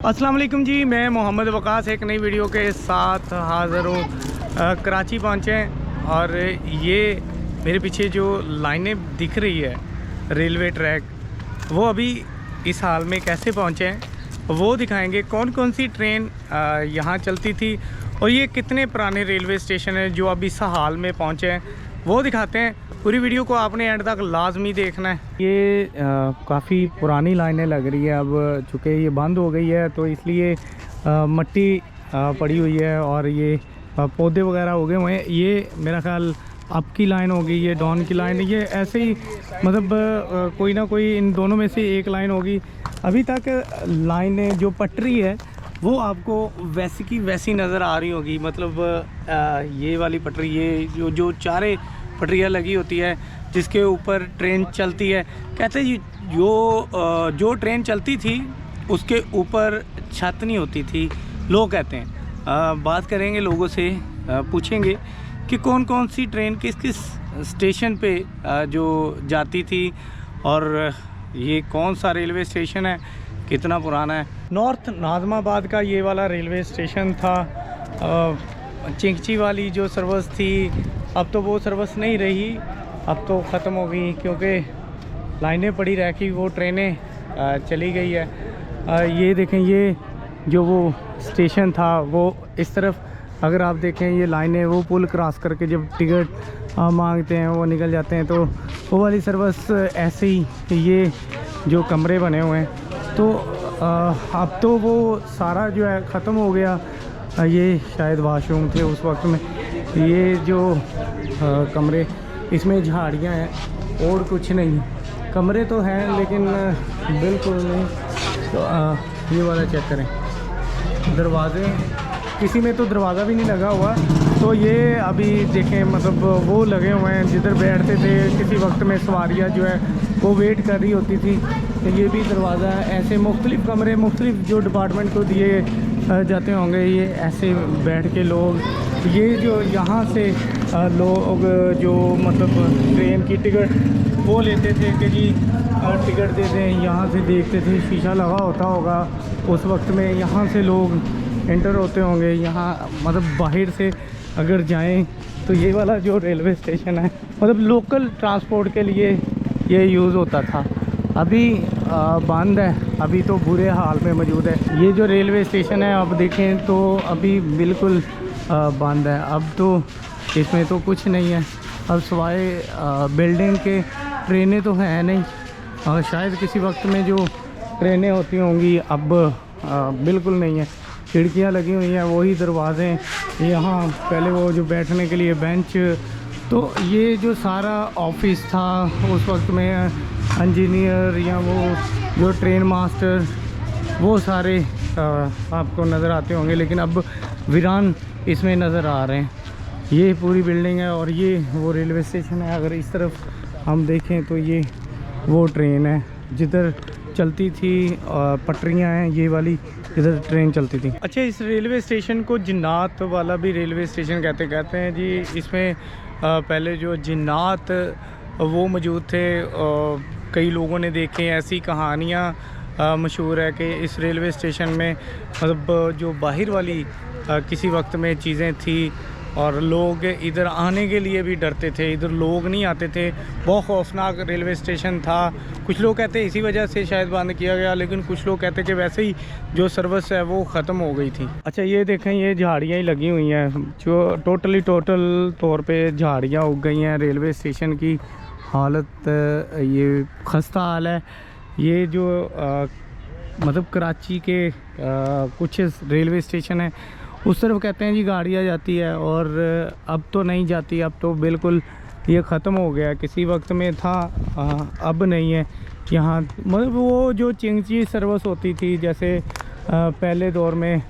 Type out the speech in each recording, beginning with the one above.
अस्सलाम वालेकुम जी, मैं मोहम्मद वकास एक नई वीडियो के साथ हाज़िर हूँ। कराची पहुँचे हैं और ये मेरे पीछे जो लाइनें दिख रही है रेलवे ट्रैक, वो अभी इस हाल में कैसे पहुँचे हैं वो दिखाएंगे। कौन कौन सी ट्रेन यहाँ चलती थी और ये कितने पुराने रेलवे स्टेशन हैं जो अब इस हाल में पहुँचे हैं वो दिखाते हैं। पूरी वीडियो को आपने एंड तक लाजमी देखना है। ये काफ़ी पुरानी लाइनें लग रही है, अब चूँकि ये बंद हो गई है तो इसलिए मट्टी पड़ी हुई है और ये पौधे वगैरह हो गए हुए हैं। ये मेरा ख्याल अप की लाइन होगी, ये डाउन की लाइन, ये ऐसे ही मतलब कोई ना कोई इन दोनों में से एक लाइन होगी। अभी तक लाइनें जो पटरी है वो आपको वैसी की वैसी नज़र आ रही होगी। मतलब ये वाली पटरी, ये जो चारे पटरियाँ लगी होती है जिसके ऊपर ट्रेन चलती है, कहते हैं जो ट्रेन चलती थी उसके ऊपर छत नहीं होती थी, लोग कहते हैं। बात करेंगे लोगों से, पूछेंगे कि कौन कौन सी ट्रेन किस किस स्टेशन पे जो जाती थी और ये कौन सा रेलवे स्टेशन है, कितना पुराना है। नॉर्थ नाज़माबाद का ये वाला रेलवे स्टेशन था। चिंगची वाली जो सर्विस थी अब तो वो सर्विस नहीं रही, अब तो ख़त्म हो गई क्योंकि लाइनें पड़ी रह गई, वो ट्रेनें चली गई है। ये देखें, ये जो वो स्टेशन था वो इस तरफ अगर आप देखें, ये लाइनें वो पुल क्रॉस करके जब टिकट मांगते हैं वो निकल जाते हैं, तो वो वाली सर्विस ऐसे ही। ये जो कमरे बने हुए हैं तो अब तो वो सारा जो है ख़त्म हो गया। ये शायद वाशरूम थे उस वक्त में। ये जो कमरे, इसमें झाड़ियाँ हैं और कुछ नहीं, कमरे तो हैं लेकिन बिल्कुल नहीं। तो ये वाला चेक करें, दरवाजे, किसी में तो दरवाज़ा भी नहीं लगा हुआ। तो ये अभी देखें, मतलब वो लगे हुए हैं जिधर बैठते थे किसी वक्त में सवारियाँ जो है वो वेट कर रही होती थी। तो ये भी दरवाज़ा है। ऐसे मुख्तलिफ़ कमरे मुख्तलिफ़ जो डिपार्टमेंट को दिए जाते होंगे, ये ऐसे बैठ के लोग, ये जो यहाँ से लोग जो मतलब ट्रेन की टिकट वो लेते थे कि जी टिकट दे दें, यहाँ से देखते थे, शीशा लगा होता होगा उस वक्त में, यहाँ से लोग एंटर होते होंगे। यहाँ मतलब बाहर से अगर जाएं तो ये वाला जो रेलवे स्टेशन है मतलब लोकल ट्रांसपोर्ट के लिए ये यूज़ होता था। अभी बंद है, अभी तो बुरे हाल में मौजूद है। ये जो रेलवे स्टेशन है अब देखें तो अभी बिल्कुल बंद है। अब तो इसमें तो कुछ नहीं है, अब सिवाय बिल्डिंग के ट्रेनें तो हैं नहीं, और शायद किसी वक्त में जो ट्रेनें होती होंगी अब बिल्कुल नहीं है। खिड़कियाँ लगी हुई हैं, वही दरवाजे, यहाँ पहले वो जो बैठने के लिए बेंच। तो ये जो सारा ऑफिस था उस वक्त में, इंजीनियर या वो जो ट्रेन मास्टर, वो सारे आपको नज़र आते होंगे, लेकिन अब वीरान इसमें नज़र आ रहे हैं। ये पूरी बिल्डिंग है और ये वो रेलवे स्टेशन है। अगर इस तरफ हम देखें तो ये वो ट्रेन है जिधर चलती थी, पटरियाँ हैं ये वाली जिधर ट्रेन चलती थी। अच्छा, इस रेलवे स्टेशन को जिन्नात वाला भी रेलवे स्टेशन कहते हैं जी। इसमें पहले जो जिन्नात वो मौजूद थे, कई लोगों ने देखे, ऐसी कहानियाँ मशहूर है कि इस रेलवे स्टेशन में मतलब जो बाहर वाली किसी वक्त में चीज़ें थी और लोग इधर आने के लिए भी डरते थे, इधर लोग नहीं आते थे। बहुत खौफनाक रेलवे स्टेशन था। कुछ लोग कहते हैं इसी वजह से शायद बंद किया गया, लेकिन कुछ लोग कहते हैं कि वैसे ही जो सर्विस है वो ख़त्म हो गई थी। अच्छा, ये देखें, ये झाड़ियाँ ही लगी हुई हैं, जो टोटल तौर पे झाड़ियाँ उग गई हैं। रेलवे स्टेशन की हालत ये खस्ता हाल है। ये जो मतलब कराची के कुछ रेलवे स्टेशन है उस तरफ कहते हैं जी गाड़ियाँ जाती है, और अब तो नहीं जाती, अब तो बिल्कुल ये ख़त्म हो गया। किसी वक्त में था, अब नहीं है यहाँ। मतलब वो जो चिंगची सर्विस होती थी, जैसे पहले दौर में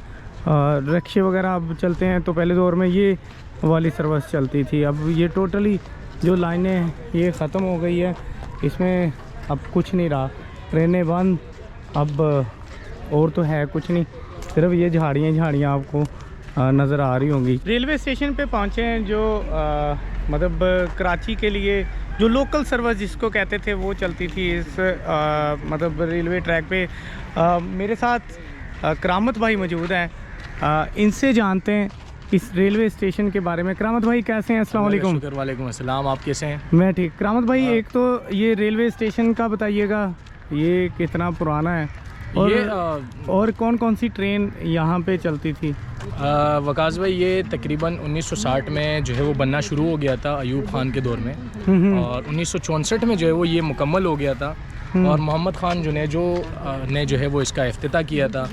रिक्शे वगैरह अब चलते हैं, तो पहले दौर में ये वाली सर्विस चलती थी। अब ये टोटली जो लाइनें ये ख़त्म हो गई है, इसमें अब कुछ नहीं रहा, ट्रेनें बंद, अब और तो है कुछ नहीं, सिर्फ ये झाड़ियाँ आपको नज़र आ रही होंगी। रेलवे स्टेशन पे पहुँचे हैं जो मतलब कराची के लिए जो लोकल सर्विस जिसको कहते थे वो चलती थी इस मतलब रेलवे ट्रैक पे। मेरे साथ करामत भाई मौजूद हैं। इनसे जानते हैं इस रेलवे स्टेशन के बारे में। करामत भाई कैसे हैं? अस्सलाम वालेकुम। वालेकुम अस्सलाम, आप कैसे हैं? मैं ठीक। करामत भाई एक तो ये रेलवे स्टेशन का बताइएगा, ये कितना पुराना है और कौन कौन सी ट्रेन यहाँ पे चलती थी? वकास भाई ये तकरीबन 1960 में जो है वो बनना शुरू हो गया था अयूब खान के दौर में, और 1964 में जो है वो ये मुकम्मल हो गया था, और मोहम्मद ख़ान जुनेजो ने जो है वो इसका इफ्तिताह किया था।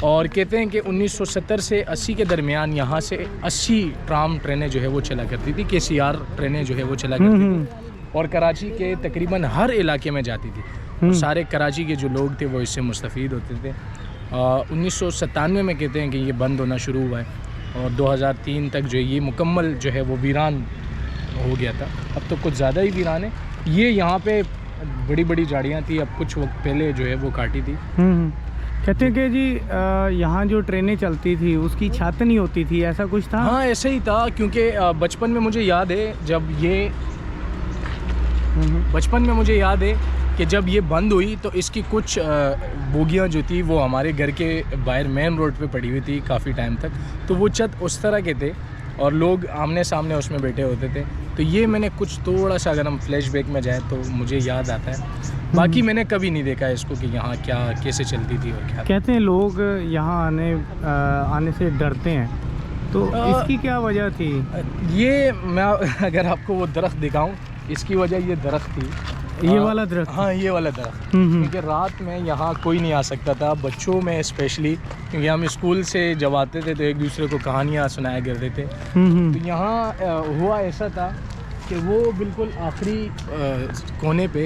और कहते हैं कि 1970 से 80 के दरमियान यहाँ से 80 ट्राम ट्रेनें जो है वो चला करती थी, KCR ट्रेनें जो है वो चला करती थी, और कराची के तकरीबन हर इलाके में जाती थी। तो सारे कराची के जो लोग थे वो इससे मुस्तफ़ीद होते थे। 1997 में कहते हैं कि ये बंद होना शुरू हुआ है, और 2003 तक जो ये मुकम्मल जो है वो वीरान हो गया था। अब तो कुछ ज़्यादा ही वीरान है। ये यहाँ पे बड़ी बड़ी झाड़ियाँ थी, अब कुछ वक्त पहले जो है वो काटी थी। कहते हैं कि जी यहाँ जो ट्रेनें चलती थी उसकी छत नहीं होती थी, ऐसा कुछ था? हाँ ऐसे ही था, क्योंकि बचपन में मुझे याद है कि जब ये बंद हुई तो इसकी कुछ बोगियाँ जो थी वो हमारे घर के बाहर मेन रोड पे पड़ी हुई थी काफ़ी टाइम तक। तो वो छत उस तरह के थे और लोग आमने सामने उसमें बैठे होते थे। तो ये मैंने कुछ थोड़ा सा, अगर हम फ्लैशबैक में जाएँ तो मुझे याद आता है। बाकी मैंने कभी नहीं देखा इसको कि यहाँ क्या कैसे चलती थी और क्या। कहते हैं लोग यहाँ आने से डरते हैं, तो इसकी क्या वजह थी? ये मैं अगर आपको वो दरख्त दिखाऊं, इसकी वजह ये दरख्त थी, ये वाला दरख्त। हाँ ये वाला दरख्त, क्योंकि रात में यहाँ कोई नहीं आ सकता था, बच्चों में स्पेशली, क्योंकि हम स्कूल से जब आते थे तो एक दूसरे को कहानियाँ सुनाया करते थे। तो यहाँ हुआ ऐसा था कि वो बिल्कुल आखिरी कोने पे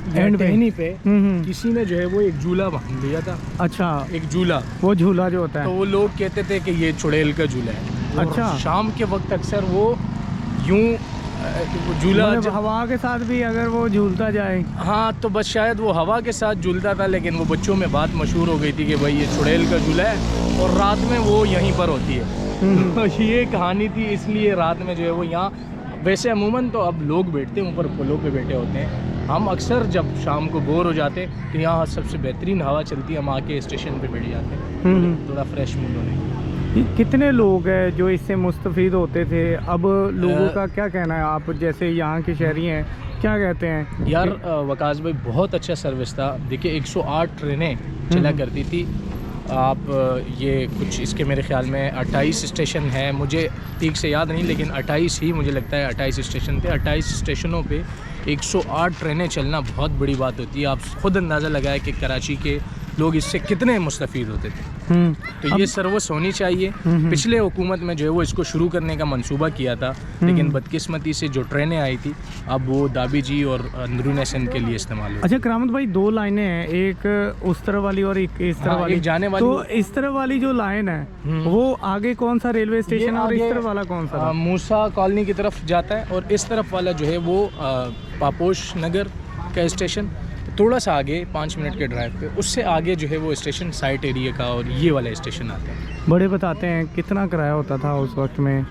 टहनी पे किसी ने जो है वो एक झूला बांध दिया था। अच्छा, एक झूला, वो झूला जो होता है, तो वो लोग कहते थे कि ये चुड़ैल का झूला है। अच्छा, शाम के वक्त अक्सर वो यूं झूला हवा के साथ भी अगर वो झूलता जाए, हाँ तो बस शायद वो हवा के साथ झूलता था, लेकिन वो बच्चों में बात मशहूर हो गई थी कि भाई ये चुड़ैल का झूला है और रात में वो यहीं पर होती है। तो ये कहानी थी, इसलिए रात में जो है वो यहाँ। वैसे अमूमन तो अब लोग बैठते हैं ऊपर पुलों पे बैठे होते हैं, हम अक्सर जब शाम को बोर हो जाते हैं तो यहाँ सबसे बेहतरीन हवा चलती है, हम आके स्टेशन पे बैठ जाते हैं थोड़ा फ्रेश मूड होने। कितने लोग हैं जो इससे मुस्तफ़ीद होते थे? अब लोगों का क्या कहना है? आप जैसे यहाँ के शहरी हैं, क्या कहते हैं? यार वकास भाई बहुत अच्छा सर्विस था। देखिए 108 ट्रेनें चला करती थी। आप ये कुछ इसके मेरे ख्याल में 28 स्टेशन हैं, मुझे ठीक से याद नहीं, लेकिन 28 ही मुझे लगता है 28 स्टेशन थे। 28 स्टेशनों पे 108 ट्रेनें चलना बहुत बड़ी बात होती है। आप ख़ुद अंदाज़ा लगाए कि कराची के लोग इससे कितने मुस्तफ़ीद होते थे। तो ये सर्विस होनी चाहिए। पिछले हुकूमत में जो है वो इसको शुरू करने का मंसूबा किया था, लेकिन बदकिस्मती से जो ट्रेनें आई थी अब वो दाबी जी और अंदरून सिंध के लिए इस्तेमाल हुई। अच्छा करामत भाई, दो लाइनें हैं, एक उस तरफ वाली और एक इस तरफ वाली। एक जाने वाली। तो इस तरफ वाली जो लाइन है वो आगे कौन सा रेलवे स्टेशन है और इस तरफ वाला कौन सा? मूसा कॉलोनी की तरफ जाता है, और इस तरफ वाला जो है वो पापोश नगर का स्टेशन, थोड़ा सा आगे 5 मिनट के ड्राइव पे, उससे आगे जो है वो स्टेशन साइट एरिया का और ये वाला स्टेशन आता है। बड़े बताते हैं कितना किराया होता था उस वक्त में?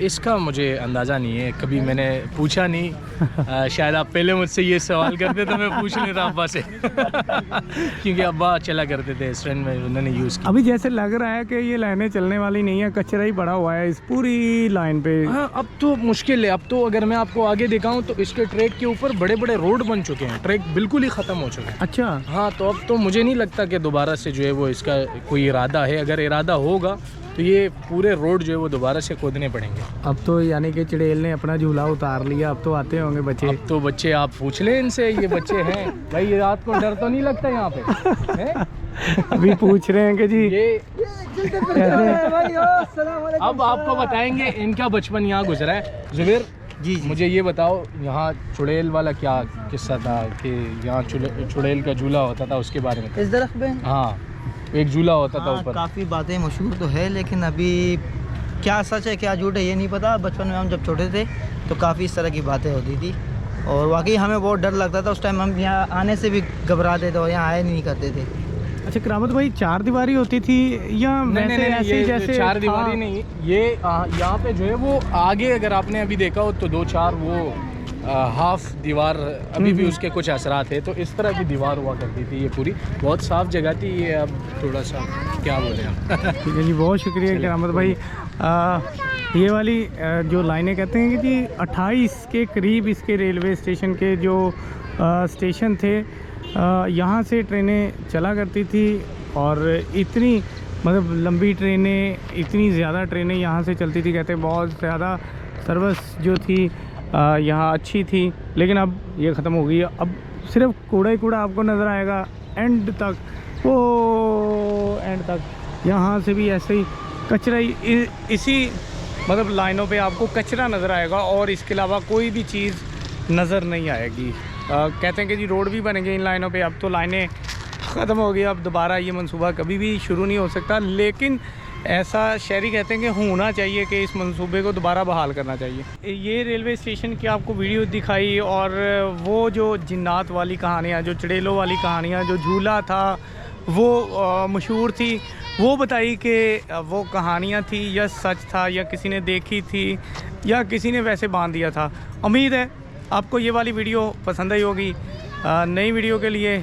इसका मुझे अंदाज़ा नहीं है, कभी मैंने पूछा नहीं। शायद आप पहले मुझसे ये सवाल करते तो मैं पूछ लेता अब्बा से क्योंकि अब्बा चला करते थे इस ट्रेन में, उन्होंने यूज़ किया। अभी जैसे लग रहा है कि ये लाइनें चलने वाली नहीं है, कचरा ही पड़ा हुआ है इस पूरी लाइन पे। हाँ अब तो मुश्किल है। अब तो अगर मैं आपको आगे दिखाऊं तो इसके ट्रैक के ऊपर बड़े बड़े रोड बन चुके हैं, ट्रैक बिल्कुल ही ख़त्म हो चुके हैं। अच्छा हाँ, तो अब तो मुझे नहीं लगता कि दोबारा से जो है वो इसका कोई इरादा है। अगर इरादा होगा तो ये पूरे रोड जो है वो दोबारा से खोदने पड़ेंगे। अब तो यानी कि चुड़ैल ने अपना झूला उतार लिया, अब तो आते होंगे बच्चे। अब तो बच्चे, आप पूछ लें इनसे, ये बच्चे हैं भाई, ये रात को डर तो नहीं लगता यहाँ पे है? अभी पूछ रहे हैं कि जी ये अब आपको बताएंगे इनका बचपन यहाँ गुजरा है। जुबैर जी, मुझे ये बताओ यहाँ चुड़ैल वाला क्या किस्सा था कि यहाँ चुड़ैल का झूला होता था, उसके बारे में? इस दरख्त पे हाँ एक झूला होता था ऊपर। काफ़ी बातें मशहूर तो है, लेकिन अभी क्या सच है क्या झूठ है ये नहीं पता। बचपन में हम जब छोटे थे तो काफ़ी इस तरह की बातें होती थी, और वाकई हमें बहुत डर लगता था उस टाइम। हम यहाँ आने से भी घबराते थे और यहाँ आए नहीं करते थे। अच्छा करामत भाई, 4 दीवारी होती थी या नहीं, ऐसे जैसे 4 दीवारी नहीं, ये यहाँ पे जो है वो आगे अगर आपने अभी देखा हो तो 2-4 वो हाफ दीवार अभी भी उसके कुछ असरात है। तो इस तरह की दीवार हुआ करती थी ये पूरी, बहुत साफ़ जगह थी। ये अब थोड़ा सा क्या बोले हम। ठीक है जी, बहुत शुक्रिया करामत भाई। ये वाली जो लाइनें कहते हैं कि जी 28 के करीब इसके रेलवे स्टेशन के जो स्टेशन थे, यहाँ से ट्रेनें चला करती थी और इतनी मतलब लंबी ट्रेनें, इतनी ज़्यादा ट्रेनें यहाँ से चलती थी। कहते हैं बहुत ज़्यादा सर्विस जो थी यहाँ अच्छी थी, लेकिन अब ये ख़त्म हो गई है। अब सिर्फ कूड़ा ही कूड़ा आपको नज़र आएगा एंड तक, वो एंड तक। यहाँ से भी ऐसे ही कचरा ही, इसी मतलब लाइनों पे आपको कचरा नज़र आएगा और इसके अलावा कोई भी चीज़ नज़र नहीं आएगी। कहते हैं कि जी रोड भी बनेंगे इन लाइनों पे। अब तो लाइनें ख़त्म हो गई, अब दोबारा ये मंसूबा कभी भी शुरू नहीं हो सकता, लेकिन ऐसा शहरी कहते हैं कि होना चाहिए कि इस मंसूबे को दोबारा बहाल करना चाहिए। ये रेलवे स्टेशन की आपको वीडियो दिखाई और वो जो जिन्नात वाली कहानियाँ, जो चुड़ैलों वाली कहानियाँ, जो झूला था वो मशहूर थी, वो बताई कि वो कहानियाँ थी या सच था या किसी ने देखी थी या किसी ने वैसे बांध दिया था। उम्मीद है आपको ये वाली वीडियो पसंद आई होगी। नई वीडियो के लिए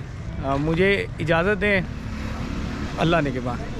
मुझे इजाज़त दें। अल्लाह ने के बाद।